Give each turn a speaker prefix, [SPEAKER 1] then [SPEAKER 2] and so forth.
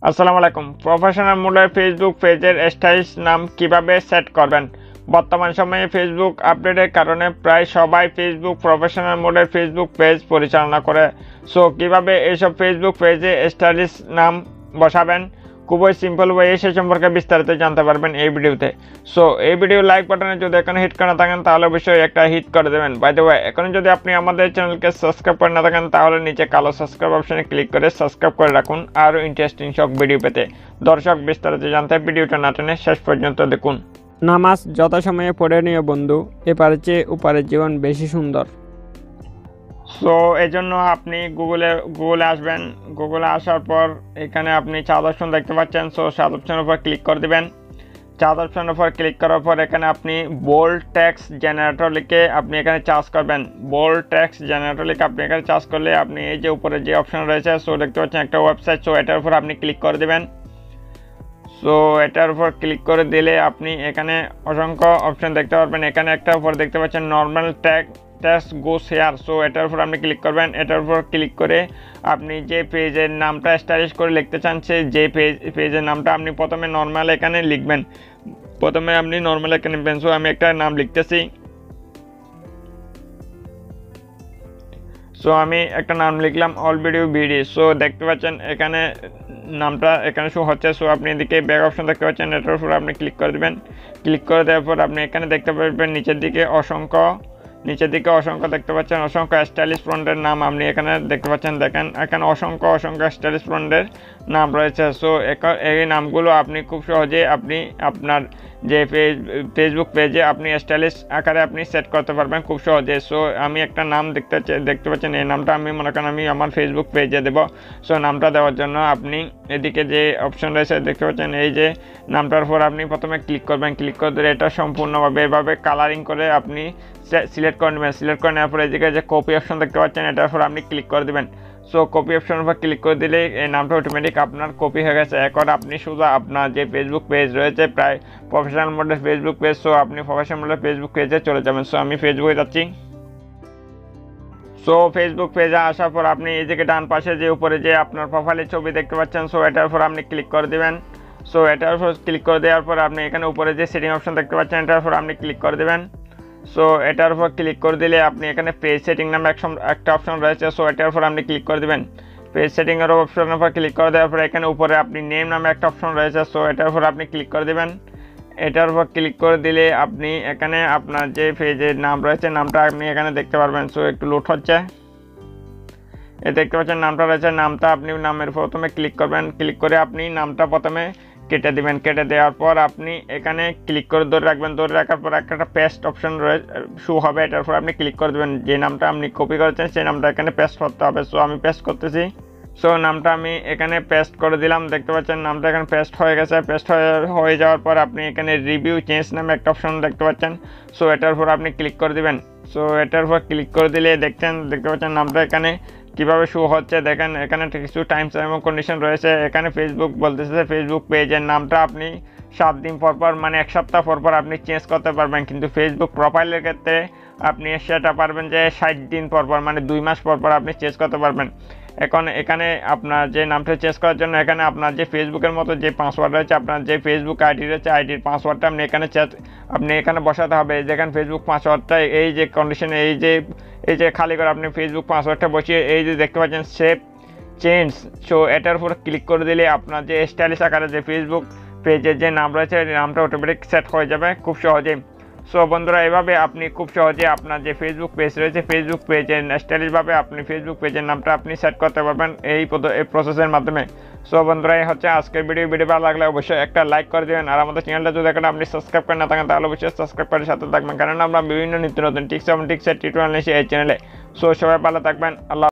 [SPEAKER 1] আসসালামু আলাইকুম। প্রফেশনাল মোডে ফেসবুক পেজের স্টাইলিশ নাম কিভাবে সেট করবেন। বর্তমান সময়ে ফেসবুক আপডেটের কারণে প্রায় সবাই ফেসবুক প্রফেশনাল মোডের ফেসবুক পেজ পরিচালনা করে। সো কিভাবে এইসব ফেসবুক পেজে স্টাইলিশ নাম বসাবেন খুবই সিম্পল ওয়ে, সে সম্পর্কে বিস্তারিত জানতে পারবেন এই ভিডিওতে। সো এই ভিডিও লাইক বাটনে যদি এখনো হিট করে না থাকেন তাহলে অবশ্যই একটা হিট করে দেবেন। বাই দ্য ওয়ে, এখন যদি আপনি আমাদের চ্যানেলকে সাবস্ক্রাইব করে না থাকেন তাহলে নিচে কালো সাবস্ক্রাইব অপশনে ক্লিক করে সাবস্ক্রাইব করে রাখুন আরও ইন্টারেস্টিং সব ভিডিও পেতে। দর্শক, বিস্তারিত জানতে ভিডিওটা না টেনে শেষ পর্যন্ত দেখুন।
[SPEAKER 2] নামাজ যথাসময়ে পড়ে নিও বন্ধু, এপারে চেয়ে ওপারের জীবন বেশি সুন্দর।
[SPEAKER 1] সো এই জন্য আপনি গুগলে আসবেন। গুগলে আসার পর এখানে আপনি চার্জ অপশন দেখতে পাচ্ছেন। সো চার্জ অপশনের উপর ক্লিক করে দেবেন। চার্জ অপশনের উপর ক্লিক করার পর এখানে আপনি বোল্ড টেক্সট জেনারেটর লিখে আপনি এখানে চার্জ করবেন। বোল্ড টেক্সট জেনারেটর লিখে আপনি এখানে চার্জ করলে আপনি এই যে উপরে যে অপশন রয়েছে, সো দেখতে পাচ্ছেন একটা ওয়েবসাইট। সো এটার উপর আপনি ক্লিক করে দেবেন। সো এটার উপর ক্লিক করে দিলে আপনি এখানে অসংখ্য অপশন দেখতে পারবেন। এখানে একটা উপর দেখতে পাচ্ছেন নর্মাল টেক্সট গোস হেয়ার। সো এটার উপর আপনি ক্লিক করবেন। এটার উপর ক্লিক করে আপনি যে পেজের নামটা স্টাইলিশ করে লিখতে চান সে যে পেজের নামটা আপনি প্রথমে নর্মাল এখানে লিখবেন। প্রথমে আপনি নর্মাল এখানে লিখবেন। সো আমি একটা নাম লিখতেছি। সো আমি একটা নাম লিখলাম অল ভিডিও বিডি। সো দেখতে পাচ্ছেন এখানে নামটা এখানে শো হচ্ছে। সো আপনি এদিকে ব্যাক অপশন দেখতে পাচ্ছেন, এটার উপর আপনি ক্লিক করে দেবেন। ক্লিক করে দেওয়ার পর আপনি এখানে দেখতে পাবেন নিচের দিকে অসংখ্য দেখতে পাচ্ছেন, অসংখ্য স্টাইলিশ ফন্টের নাম আপনি এখানে দেখতে পাচ্ছেন। দেখেন এখানে অসংখ্য স্টাইলিশ ফন্টের নাম রয়েছে। সো এই নামগুলো আপনি খুব সহজে আপনি আপনার যে ফেসবুক পেজে আপনি স্টাইলিশ আকারে আপনি সেট করতে পারবেন খুব সহজে। সো আমি একটা নাম দেখতে পাচ্ছেন, এই নামটা আমি মনে করেন আমি আমার ফেসবুক পেজে দেবো। সো নামটা দেওয়ার জন্য আপনি এদিকে যে অপশন রয়েছে দেখতে পাচ্ছেন, এই যে নামটার উপর আপনি প্রথমে ক্লিক করবেন। ক্লিক করে দিলে এটা সম্পূর্ণভাবে এভাবে কালারিং করে আপনি সিলেক্ট করে নেবেন। সিলেক্ট করে নেওয়ার পরে এদিকে যে কপি অপশন দেখতে পাচ্ছেন এটার উপর আপনি ক্লিক করে দেবেন। সো কপি অপশনের উপর ক্লিক করে দিলে এই নামটা অটোমেটিক আপনার কপি হয়ে গেছে। এখন আপনি শুধু আপনার যে ফেসবুক পেজ রয়েছে প্রায় প্রফেশনাল মোডের ফেসবুক পেজ, সো আপনি প্রফেশনাল মোডের ফেসবুক পেজে চলে যাবেন। সো আমি ফেসবুকে যাচ্ছি। সো ফেসবুক পেজে আসার পর আপনি এই দিকে ডান পাশে যে উপরে যে আপনার প্রোফাইলের ছবি দেখতে পাচ্ছেন, সো এটার উপর আপনি ক্লিক করে দেবেন। সো এটার উপর ক্লিক করে দেওয়ার পর আপনি এখানে উপরে যে সেটিং অপশন দেখতে পাচ্ছেন এটার উপর আপনি ক্লিক করে দেবেন। সো এটার উপর ক্লিক করে দিলে আপনি এখানে পেজ সেটিং নামে একটা অপশন রয়েছে। সো এটার উপর আপনি ক্লিক করে দেবেন। পেজ সেটিংয়ের অপশনের উপর ক্লিক করে দেওয়ার পর এখানে উপরে আপনি নেম নামে একটা অপশন রয়েছে। সো এটার উপর আপনি ক্লিক করে দেবেন। এটার উপর ক্লিক করে দিলে আপনি এখানে আপনার যে পেজের নাম রয়েছে নামটা আপনি এখানে দেখতে পারবেন। সো একটু লোড হচ্ছে। দেখতে পাচ্ছেন নামটা রয়েছে, নামটা আপনি নামের প্রথমে ক্লিক করবেন। ক্লিক করে আপনি নামটা প্রথমে কেটে দিবেন। কেটে দেওয়ার পর আপনি এখানে ক্লিক করে ধরে রাখবেন। ধরে রাখার পর একটা পেস্ট অপশন শো হবে, এটার উপর আপনি ক্লিক করে দেবেন। যে নামটা আপনি কপি করেছেন সেই নামটা এখানে পেস্ট করতে হবে। সো আমি পেস্ট করতেছি। সো নামটা আমি এখানে পেস্ট করে দিলাম। দেখতে পাচ্ছেন নামটা এখানে পেস্ট হয়ে গেছে। পেস্ট হয়ে যাওয়ার পর আপনি এখানে রিভিউ চেঞ্জ নামে একটা অপশন দেখতে পাচ্ছেন। সো এটার উপর আপনি ক্লিক করে দিবেন। সো এটার উপর ক্লিক করে দিলে দেখতে পাচ্ছেন নামটা এখানে কীভাবে শো হচ্ছে। দেখেন এখানে কিছু টাইমস এবং কন্ডিশন রয়েছে। এখানে ফেসবুক বলতেছে ফেসবুক পেজের নামটা আপনি 7 দিন পর মানে 1 সপ্তাহ পর আপনি চেঞ্জ করতে পারবেন, কিন্তু ফেসবুক প্রোফাইলের ক্ষেত্রে আপনি সেটা পারবেন যে 60 দিন পর মানে 2 মাস পর আপনি চেঞ্জ করতে পারবেন। এখন এখানে আপনার যে নামটা চেঞ্জ করার জন্য এখানে আপনার যে ফেসবুকের মতো যে পাসওয়ার্ড রয়েছে, আপনার যে ফেসবুক আইডি রয়েছে আইডির পাসওয়ার্ডটা আপনি এখানে বসাতে হবে। যেখানে ফেসবুক পাসওয়ার্ডটা এই যে কন্ডিশনে এই যে খালি করে আপনি ফেসবুক পাসওয়ার্ডটা বসিয়ে এই যে দেখতে পাচ্ছেন সেভ চেঞ্জ। সো এটার উপর ক্লিক করে দিলে আপনার যে স্টাইলিশ আকারে যে ফেসবুক পেজের যে নাম রয়েছে নামটা অটোমেটিক সেট হয়ে যাবে খুব সহজেই। সো বন্ধুরা, এভাবে আপনি খুব সহজে আপনার যে ফেসবুক পেজ রয়েছে ফেসবুক পেজের স্টাইলিশভাবে আপনি ফেসবুক পেজের নামটা আপনি সেট করতে পারবেন এই প্রসেসের মাধ্যমে। সো বন্ধুরা, এই হচ্ছে আজকের ভিডিও ভালো লাগলে অবশ্যই একটা লাইক করে দেবেন। আর আমাদের চ্যানেলটা যদি এখন আপনি সাবস্ক্রাইব করে না থাকেন তাহলে অবশ্যই সাবস্ক্রাইব করে সাথে থাকবেন, কারণ আমরা বিভিন্ন নিত্য নতুন টিপস এবং টিপসের টিউটোরিয়াল নিয়ে এই চ্যানেলে। সো সবাই ভালো থাকবেন। আল্লাহ।